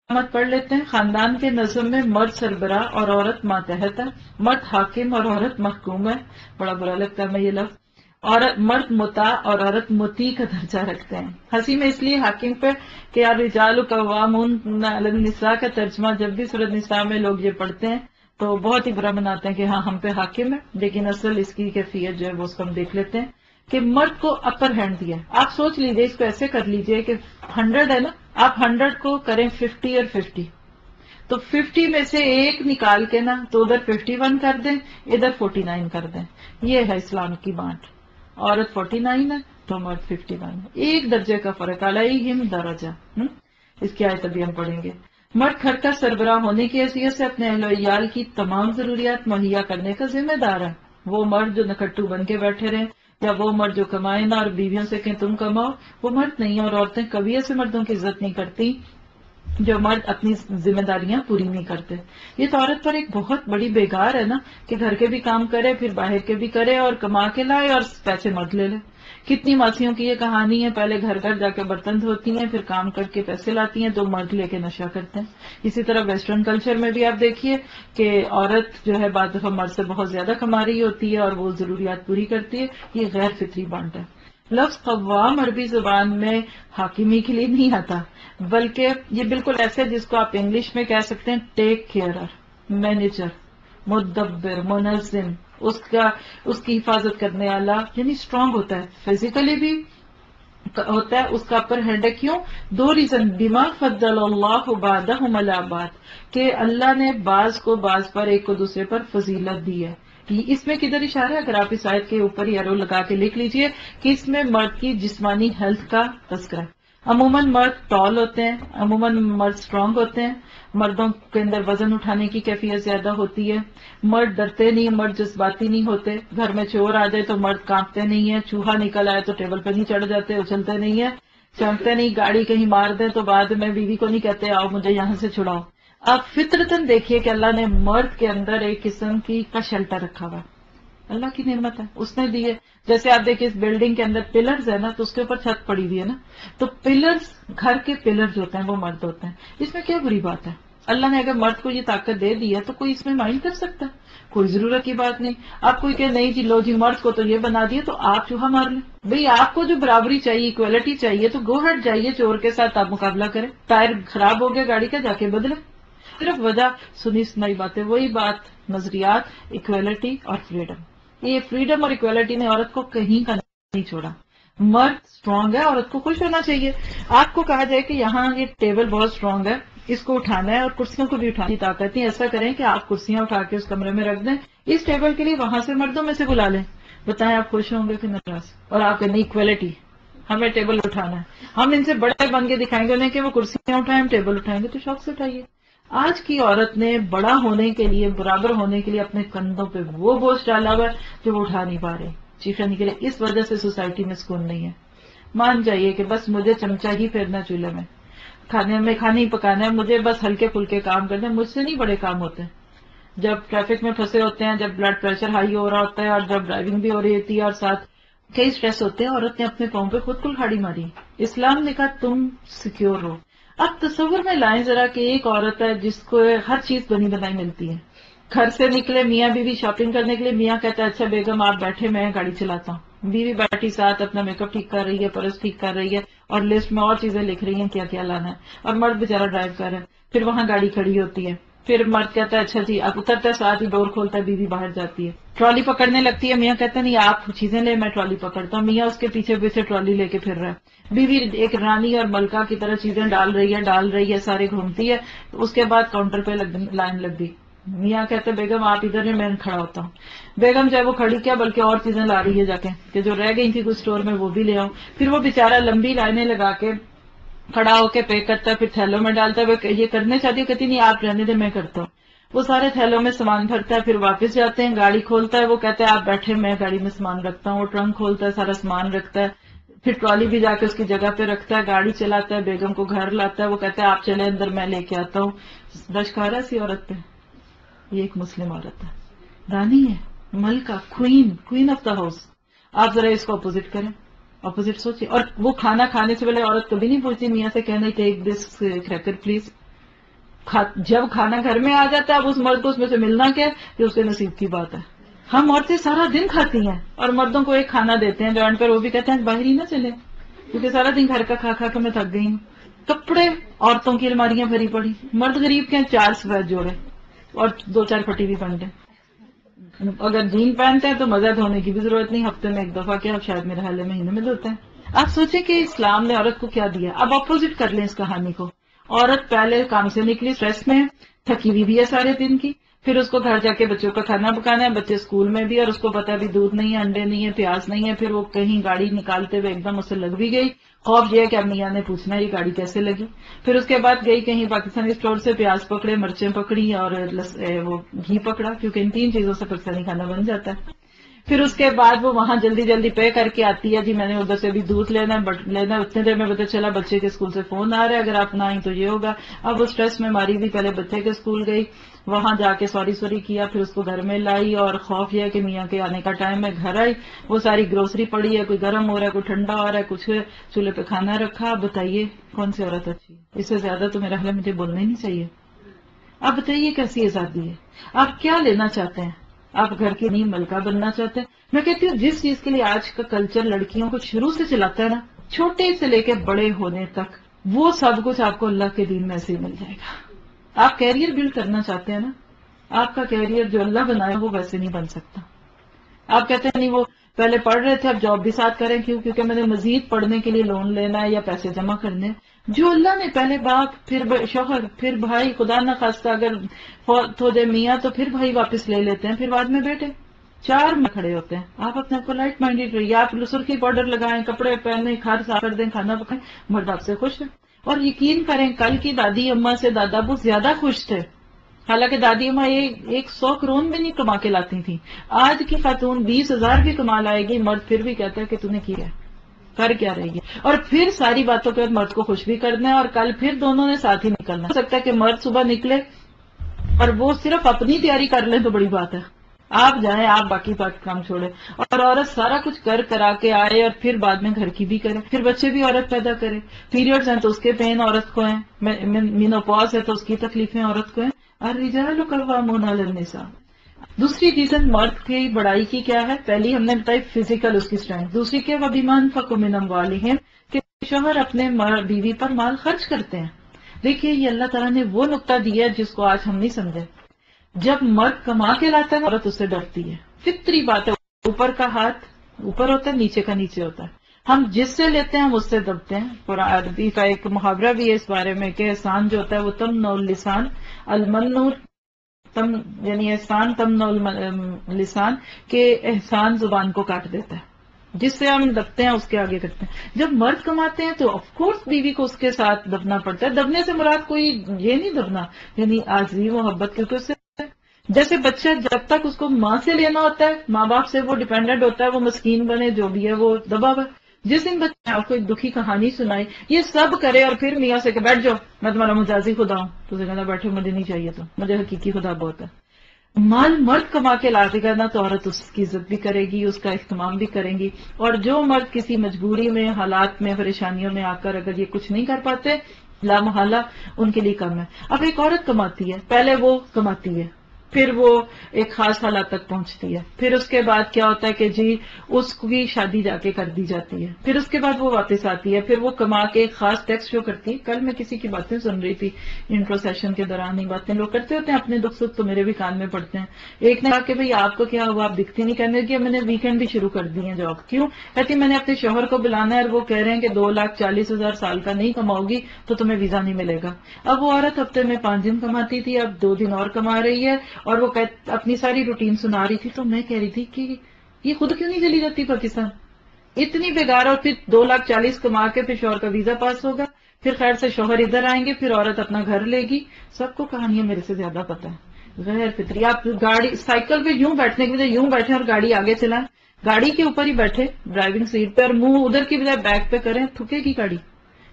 مت پڑھ لیتے ہیں. خاندان کے نظم میں مرد سربراہ اور عورت ماتحت ہے. مرد حاکم اور عورت محکوم ہے. بڑا برا لگتا ہے میں یہ لفظ. مرد مطاع اور عورت مطیع کا درجہ رکھتے ہیں. ہنسی میں اس لیے حاکم پہ کہ الرجال قوامون علی النساء کا ترجمہ جب بھی سورۃ نساء میں لوگ یہ پڑھتے ہیں تو بہت ہی برا مناتے ہیں کہ ہاں ہم پہ حاکم ہے، لیکن اصل اس کی کیفیت جو ہے وہ اس کو ہم دیکھ لیتے ہیں کہ مرد کو اپر ہینڈ دیا. آپ سوچ لیجئے، اس کو ایسے کر لیجئے کہ 100 ہے نا، آپ 100 کو کریں 50 اور 50، تو 50 میں سے ایک نکال کے نا تو ادھر 51 کر دیں، ادھر 49 کر دیں. یہ ہے اسلام کی بانٹ. عورت 49 ہے تو مرد 51 ہے. ایک درجے کا فرق، علیہم درجہ. اس کی آیت ابھی ہم پڑھیں گے. مرد گھر کا سربراہ ہونے کی حیثیت سے اپنے اہل و عیال کی تمام ضروریات مہیا کرنے کا ذمہ دار ہے. وہ مرد جو نکٹو بن کے بیٹھے رہیں یا وہ مرد جو کمائے نہ اور بیویوں سے کہ تم کماؤ، وہ مرد نہیں. اور عورتیں کبھی ایسے مردوں کی عزت نہیں کرتی جو مرد اپنی ذمہ داریاں پوری نہیں کرتے. یہ تو عورت پر ایک بہت بڑی بیگار ہے نا کہ گھر کے بھی کام کرے، پھر باہر کے بھی کرے اور کما کے لائے اور پیسے مرد لے لے. کتنی ماسیوں کی یہ کہانی ہے، پہلے گھر گھر جا کے برتن دھوتی ہیں، پھر کام کر کے پیسے لاتی ہیں، تو مرد لے کے نشہ کرتے ہیں. اسی طرح ویسٹرن کلچر میں بھی آپ دیکھیے کہ عورت جو ہے بعض دفعہ مرد سے بہت زیادہ کما رہی ہوتی ہے اور وہ ضروریات پوری کرتی ہے. یہ غیر فطری بانٹ ہے. لفظ قوام عربی زبان میں حاکمی کے لیے نہیں آتا، بلکہ یہ بالکل ایسے جس کو آپ انگلش میں کہہ سکتے ہیں ٹیک کیئرر، مینیجر، مدبر، منظم، اس کی حفاظت کرنے والا، یعنی اسٹرانگ ہوتا ہے، فزیکلی بھی ہوتا ہے. اس کا اپر ہینڈ ہے. کیوں؟ 2 ریزن. بما فضل اللہ بعضهم علی بعض، کہ اللہ نے بعض کو بعض پر، ایک کو دوسرے پر فضیلت دی ہے. اس میں کدھر اشارہ ہے؟ اگر آپ اس آیت کے اوپر ایرو لگا کے لکھ لیجئے کہ اس میں مرد کی جسمانی ہیلتھ کا تذکرہ ہے. عموماً مرد ٹال ہوتے ہیں، عموماً مرد اسٹرانگ ہوتے ہیں، مردوں کے اندر وزن اٹھانے کی کیفیت زیادہ ہوتی ہے، مرد ڈرتے نہیں، مرد جذباتی نہیں ہوتے. گھر میں چور آ جائے تو مرد کانپتے نہیں ہیں، چوہا نکل آئے تو ٹیبل پہ نہیں چڑھ جاتے، اچھلتے نہیں ہیں، چمکتے نہیں. گاڑی کہیں مار دیں تو بعد میں بیوی کو نہیں کہتے آؤ مجھے یہاں سے چھڑاؤ. آپ فطرتاً دیکھیے کہ اللہ نے مرد کے اندر ایک قسم کا شیلٹر رکھا ہوا. اللہ کی نعمت ہے، اس نے دی ہے. جیسے آپ دیکھیں اس بلڈنگ کے اندر پلرز ہے نا، تو اس کے اوپر چھت پڑی ہوئی ہے نا، تو پلرز، گھر کے پلرز ہوتے ہیں وہ مرد ہوتے ہیں. اس میں کیا بری بات ہے؟ اللہ نے اگر مرد کو یہ طاقت دے دی ہے تو کوئی اس میں مائنڈ کر سکتا ہے؟ کوئی ضرورت کی بات نہیں. آپ کوئی کہ نہیں جی لو جی مرد کو تو یہ بنا دیا تو آپ چوہا مار لیں. بھئی آپ کو جو برابری چاہیے، اکویلٹی چاہیے، تو گو ہٹ جائیے چور کے ساتھ آپ مقابلہ کریں. ٹائر خراب ہو گیا گاڑی کا، جا کے بدلیں. صرف وجہ سنی سنائی باتیں. وہی بات، نظریات، اکویلٹی اور فریڈم. یہ فریڈم اور اکویلٹی نے عورت کو کہیں کا نہیں چھوڑا. مرد اسٹرانگ ہے، عورت کو خوش ہونا چاہیے. آپ کو کہا جائے کہ یہاں یہ ٹیبل بہت اسٹرانگ ہے، اس کو اٹھانا ہے، اور کرسیوں کو بھی اٹھانے کی طاقت نہیں. ایسا کریں کہ آپ کرسیاں اٹھا کے اس کمرے میں رکھ دیں، اس ٹیبل کے لیے وہاں سے مردوں میں سے بلا لیں. بتائیں آپ خوش ہوں گے کہ ناراض؟ اور آپ کہیں اکویلٹی، ہمیں ٹیبل اٹھانا ہے، ہم ان سے بڑے بن کے دکھائیں گے انہیں کہ وہ کرسیاں اٹھائیں، ہم ٹیبل اٹھائیں گے، تو شوق سے اٹھائیے. آج کی عورت نے بڑا ہونے کے لیے، برابر ہونے کے لیے اپنے کندھوں پہ وہ بوجھ ڈالا ہوا ہے جو وہ اٹھا نہیں پا رہے، چیخنے کے لیے. اس وجہ سے سوسائٹی میں سکون نہیں ہے. مان جائیے کہ بس مجھے چمچہ ہی پھیرنا چولہے میں، کھانا ہی پکانا ہے، مجھے بس ہلکے پھلکے کام کرنے ہیں، مجھ سے نہیں بڑے کام ہوتے. جب ٹریفک میں پھنسے ہوتے ہیں، جب بلڈ پریشر ہائی ہو رہا ہوتا ہے، اور جب ڈرائیونگ بھی ہو رہی ہوتی ہے، اور ساتھ کئی سٹریس ہوتے ہیں، عورت نے اپنے پاؤں پہ خود کلہاڑی ماری. اسلام نے کہا تم سیکیور ہو. اب تصور میں لائیں ذرا کہ ایک عورت ہے جس کو ہر چیز بنی بنائی ملتی ہے. گھر سے نکلے میاں بیوی شاپنگ کرنے کے لیے، میاں کہتا ہے اچھا بیگم آپ بیٹھے میں گاڑی چلاتا ہوں، بیوی بیٹھی ساتھ اپنا میک اپ ٹھیک کر رہی ہے، پرس ٹھیک کر رہی ہے، اور لسٹ میں اور چیزیں لکھ رہی ہیں کیا کیا لانا ہے، اور مرد بیچارہ ڈرائیو کر رہا ہے. پھر وہاں گاڑی کھڑی ہوتی ہے، پھر مرد کہتا ہے اچھا جی، اب اترتا ہے، ساتھ ہی ڈور کھولتا ہے، بیوی باہر جاتی ہے، ٹرالی پکڑنے لگتی ہے، میاں کہتا ہے نہیں آپ چیزیں لے میں ٹرالی پکڑتا ہوں، میاں اس کے پیچھے پیچھے ٹرالی لے کے پھر رہا ہے. بیوی ایک رانی اور ملکہ کی طرح چیزیں ڈال رہی ہے، سارے گھومتی ہے. اس کے بعد کاؤنٹر پہ لائن لگ گئی، میاں کہتے بیگم آپ ادھر میں کھڑا ہوتا ہوں. بیگم جب وہ کھڑی کیا بلکہ اور چیزیں لا رہی ہے جا کے کہ جو رہ گئی تھی کچھ اسٹور میں وہ بھی لے آؤں. پھر وہ بیچارہ لمبی لائنیں لگا کے کھڑا ہو کے پے کرتا ہے، پھر تھیلوں میں ڈالتا ہے. یہ کرنے چاہتی ہے، کہتی نہیں آپ رہنے دیں میں کرتا ہوں. وہ سارے تھیلوں میں سامان بھرتا ہے، پھر واپس جاتے ہیں، گاڑی کھولتا ہے، وہ کہتا ہے آپ بیٹھے میں گاڑی میں سامان رکھتا ہوں. وہ ٹرنک کھولتا ہے، سارا سامان رکھتا ہے، پھر ٹرالی بھی جا کے اس کی جگہ پہ رکھتا ہے، گاڑی چلاتا ہے، بیگم کو گھر لاتا ہے. وہ کہتا ہے آپ چلے اندر میں لے کے آتا ہوں. رشکارا ایسی عورت پہ. یہ ایک مسلم عورت ہے، رانی ہے، ملکہ، کوئین آف دا ہاؤس. آپ ذرا اس کو اپوزٹ کریں، اپوزٹ سوچیں. اور وہ کھانا کھانے سے پہلے عورت کبھی نہیں پوچھتی میاں سے کہنا ٹیک دس کریکر پلیز. جب کھانا گھر میں آ جاتا ہے اب اس مرد کو اس میں سے ملنا کیا ہے کہ اس کے نصیب کی بات ہے. ہم عورتیں سارا دن کھاتی ہیں اور مردوں کو ایک کھانا دیتے ہیں جوائنٹ پر، وہ بھی کہتے ہیں باہر ہی نہ چلے کیونکہ سارا دن گھر کا کھا کھا کے میں تھک گئی ہوں. کپڑے عورتوں کی الماریاں بھری پڑی، مرد غریب کے ہیں 4 سفید جوڑے اور 2-4 پھٹی بھی پینٹیں. اگر جین پہنتے ہیں تو مزہ دھونے کی بھی ضرورت نہیں، ہفتے میں 1 دفعہ کیا اب شاید میرے حال مہینے میں دھوتے ہیں. آپ سوچیں کہ اسلام نے عورت کو کیا دیا. اب اپوزٹ کر لیں اس کہانی کو. عورت پہلے کام سے نکلی اسٹریس میں، تھکی ہوئی بھی ہے سارے دن کی، پھر اس کو گھر جا کے بچوں کا کھانا پکانا ہے، بچے اسکول میں بھی، اور اس کو پتا بھی دودھ نہیں ہے، انڈے نہیں ہے، پیاز نہیں ہے. پھر وہ کہیں گاڑی نکالتے ہوئے ایک دم اسے لگ بھی گئی. خوف یہ ہے کہ اب میاں نے پوچھنا یہ گاڑی کیسے لگی. پھر اس کے بعد گئی کہیں پاکستانی اسٹور سے، پیاز پکڑے، مرچیں پکڑی اور وہ گھی پکڑا، کیونکہ ان 3 چیزوں سے پاکستانی کھانا بن جاتا ہے. پھر اس کے بعد وہ وہاں جلدی جلدی پے کر کے آتی ہے، جی میں نے ادھر سے بھی دودھ لینا ہے. اتنے دیر میں پتا چلا بچے کے اسکول سے فون آ رہا ہے، اگر آپ نہ آئیں تو یہ ہوگا. اب وہ اسٹریس میں ماری بھی، پہلے بچے کے اسکول گئی، وہاں جا کے سوری کیا، پھر اس کو گھر میں لائی، اور خوف یہ ہے کہ میاں کے آنے کا ٹائم ہے. گھر آئی، وہ ساری گروسری پڑی ہے، کوئی گرم ہو رہا ہے، کوئی ٹھنڈا ہو رہا ہے، کچھ چولہے پہ کھانا رکھا. اب بتائیے کون سی عورت اچھی ہے؟ اس سے زیادہ تو میرا خیال مجھے بولنا ہی نہیں چاہیے. آپ بتائیے کیسی آزادی ہے؟ آپ کیا لینا چاہتے ہیں؟ آپ گھر کی نئی ملکہ بننا چاہتے ہیں؟ میں کہتی ہوں جس چیز کے لیے آج کا کلچر لڑکیوں کو شروع سے چلاتا ہے نا، چھوٹے سے لے کے بڑے ہونے تک، وہ سب کچھ آپ کو اللہ کے دین میں سے ہی مل جائے گا. آپ کیریئر بلڈ کرنا چاہتے ہیں نا، آپ کا کیریئر جو اللہ بنایا وہ ویسے نہیں بن سکتا. آپ کہتے ہیں نہیں وہ پہلے پڑھ رہے تھے اب جاب بھی ساتھ کریں، کیونکہ میں نے مزید پڑھنے کے لیے لون لینا ہے یا پیسے جمع کرنے ہیں. جو اللہ نے پہلے باپ، پھر شوہر، پھر بھائی، خدا نہ خواستہ اگر فوت ہو جائے میاں تو پھر بھائی واپس لے لیتے ہیں، پھر بعد میں بیٹے، 4 میں کھڑے ہوتے ہیں. آپ اپنے آپ کو لائٹ مائنڈیڈ رہیے، آپ سرخی پاؤڈر لگائیں، کپڑے پہنیں، کھاد صاف کر دیں، کھانا پکائیں، مرد آپ سے خوش ہے. اور یقین کریں کل کی دادی اماں سے دادا ابو زیادہ خوش تھے، حالانکہ دادی اماں 100 کرون بھی نہیں کما کے لاتی تھیں. آج کی خاتون 20,000 بھی کما لائے گی، مرد پھر بھی کہتا ہے کہ تو نے کیا ہے، کر کیا رہی ہے. اور پھر ساری باتوں کے بعد مرد کو خوش بھی کرنا ہے، اور کل پھر دونوں نے ساتھ ہی نکلنا ہے. ہو سکتا ہے کہ مرد صبح نکلے اور وہ صرف اپنی تیاری کر لیں تو بڑی بات ہے، آپ جائیں، آپ باقی کام چھوڑیں، اور عورت سارا کچھ کرا کے آئے اور پھر بعد میں گھر کی بھی کرے، پھر بچے بھی عورت پیدا کرے. پیریڈز ہیں تو اس کے پین عورت کو ہیں، مینوپاز ہے تو اس کی تکلیفیں عورت کو ہیں. الرجال قوامون علی النساء. دوسری ریزن مرد کی بڑائی کی کیا ہے؟ پہلی ہم نے بتائی فزیکل اس کی اسٹرینتھ، دوسری کہ وَبِمَا أَنفَقُوا مِنْ أَمْوَالِهِمْ کہ شوہر اپنے بیوی پر مال خرچ کرتے ہیں. دیکھیے یہ اللہ تعالیٰ نے وہ نقطہ دیا ہے جس کو آج ہم نہیں سمجھے. جب مرد کما کے لاتا ہے عورت اس سے ڈرتی ہے، فطری بات ہے. اوپر کا ہاتھ اوپر ہوتا ہے، نیچے کا نیچے ہوتا ہے. ہم جس سے لیتے ہیں ہم اس سے دبتے ہیں. قرآن عربی کا ایک محاورہ بھی ہے اس بارے میں کہ احسان جو ہوتا ہے وہ تمنع اللسان المنور، یعنی احسان تمنع اللسان، کہ احسان زبان کو کاٹ دیتا ہے. جس سے ہم دبتے ہیں اس کے آگے کرتے ہیں. جب مرد کماتے ہیں تو آف کورس بیوی کو اس کے ساتھ دبنا پڑتا ہے. دبنے سے مراد کوئی یہ نہیں دبنا یعنی عاجزی محبت، کیونکہ اس سے جیسے بچہ جب تک اس کو ماں سے لینا ہوتا ہے، ماں باپ سے وہ ڈیپینڈنٹ ہوتا ہے، وہ مسکین بنے جو بھی ہے وہ دبا ہوا. جس دن بچہ آپ کو ایک دکھی کہانی سنائے، یہ سب کرے اور پھر میاں سے کہ بیٹھ جاؤ میں تمہارا مجازی خدا ہوں، تو اسے کہنا بیٹھو مجھے نہیں چاہیے، تو مجھے حقیقی خدا بہت ہے. مال مرد کما کے لاتے کرنا تو عورت اس کی عزت بھی کرے گی، اس کا اہتمام بھی کریں گی. اور جو مرد کسی مجبوری میں، حالات میں، پریشانیوں میں آ کر اگر یہ کچھ نہیں کر پاتے، لا محالہ ان کے لیے کم ہے. اب ایک عورت کماتی ہے، پہلے وہ کماتی ہے، پھر وہ ایک خاص حالات تک پہنچتی ہے، پھر اس کے بعد کیا ہوتا ہے کہ جی اس کی شادی جا کے کر دی جاتی ہے، پھر اس کے بعد وہ واپس آتی ہے، پھر وہ کما کے ایک خاص ٹیکس شو کرتی ہے. کل میں کسی کی باتیں سن رہی تھی انٹرو سیشن کے دوران، ہی باتیں لوگ کرتے ہوتے ہیں اپنے دکھ سکھ تو میرے بھی کان میں پڑتے ہیں. ایک نے کہا کہ بھئی آپ کو کیا ہوا، آپ دکھتی نہیں. کہنے لگی میں نے ویکینڈ بھی شروع کر دی ہیں جاب. کیوں؟ کہتی میں نے اپنے شوہر کو بلانا ہے اور وہ کہہ رہے ہیں کہ 2,40,000 سال کا نہیں کماؤ گی تو تمہیں ویزا نہیں ملے گا. اب وہ عورت ہفتے میں 5 دن کماتی تھی، اب 2 دن اور کما رہی ہے، اور وہ اپنی ساری روٹین سنا رہی تھی. تو میں کہہ رہی تھی کہ یہ خود کیوں نہیں چلی جاتی پاکستان؟ اتنی بےگار، اور پھر 2,40,000 کما کے پھر شوہر کا ویزا پاس ہوگا، پھر خیر سے شوہر ادھر آئیں گے، پھر عورت اپنا گھر لے گی. سب کو کہانیاں میرے سے زیادہ پتہ ہے. غیر فطری. آپ گاڑی سائیکل پہ یوں بیٹھنے کی بجائے یوں بیٹھے اور گاڑی آگے چلائیں، گاڑی کے اوپر ہی بیٹھے ڈرائیونگ سیٹ پہ، اور منہ ادھر کی بجائے بیک پہ کریں، تھکے گی گاڑی.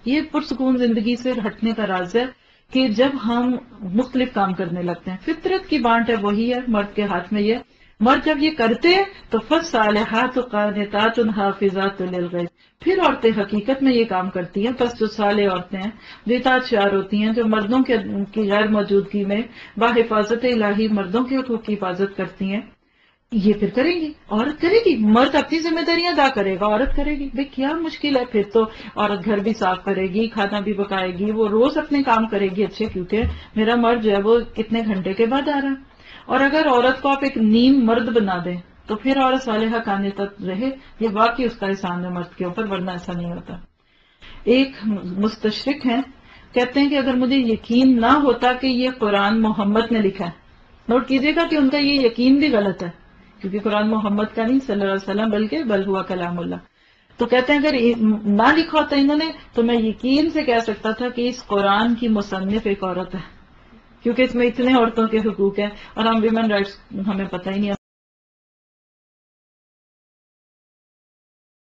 یہ پرسکون زندگی سے ہٹنے کا راز ہے کہ جب ہم مختلف کام کرنے لگتے ہیں. فطرت کی بانٹ ہے وہی ہے، مرد کے ہاتھ میں یہ مرد جب یہ کرتے ہیں تو فالصالحات قانتات حافظات للغیب، پھر عورتیں حقیقت میں یہ کام کرتی ہیں، پس جو صالح عورتیں ہیں، جو اطاعت شعار ہوتی ہیں، جو مردوں کی غیر موجودگی میں بحفاظت الہی مردوں کے حقوق کی حفاظت کرتی ہیں، یہ پھر کریں گی، عورت کرے گی، مرد اپنی ذمہ داریاں ادا کرے گا، عورت کرے گی، بھئی کیا مشکل ہے پھر تو عورت گھر بھی صاف کرے گی، کھانا بھی پکائے گی، وہ روز اپنے کام کرے گی اچھے، کیونکہ میرا مرد جو ہے وہ کتنے گھنٹے کے بعد آ رہا ہے۔ اور اگر عورت کو آپ ایک نیم مرد بنا دیں تو پھر عورت صالحہ قانتہ رہے، یہ واقعی اس کا احسان ہے مرد کے اوپر، ورنہ ایسا نہیں ہوتا۔ ایک مستشرق ہیں، کہتے ہیں کہ اگر مجھے یقین نہ ہوتا کہ یہ قرآن محمد نے لکھا ہے، نوٹ کیجئے گا کہ ان کا یہ یقین بھی غلط ہے، کیونکہ قرآن محمد کا نہیں صلی اللہ علیہ وسلم بلکہ بل ہوا کلام اللہ، تو کہتے ہیں اگر نہ لکھا ہوتا انہوں نے تو میں یقین سے کہہ سکتا تھا کہ اس قرآن کی مصنف ایک عورت ہے، کیونکہ اس میں اتنے عورتوں کے حقوق ہیں، اور ہم ویمن رائٹس ہمیں پتہ ہی نہیں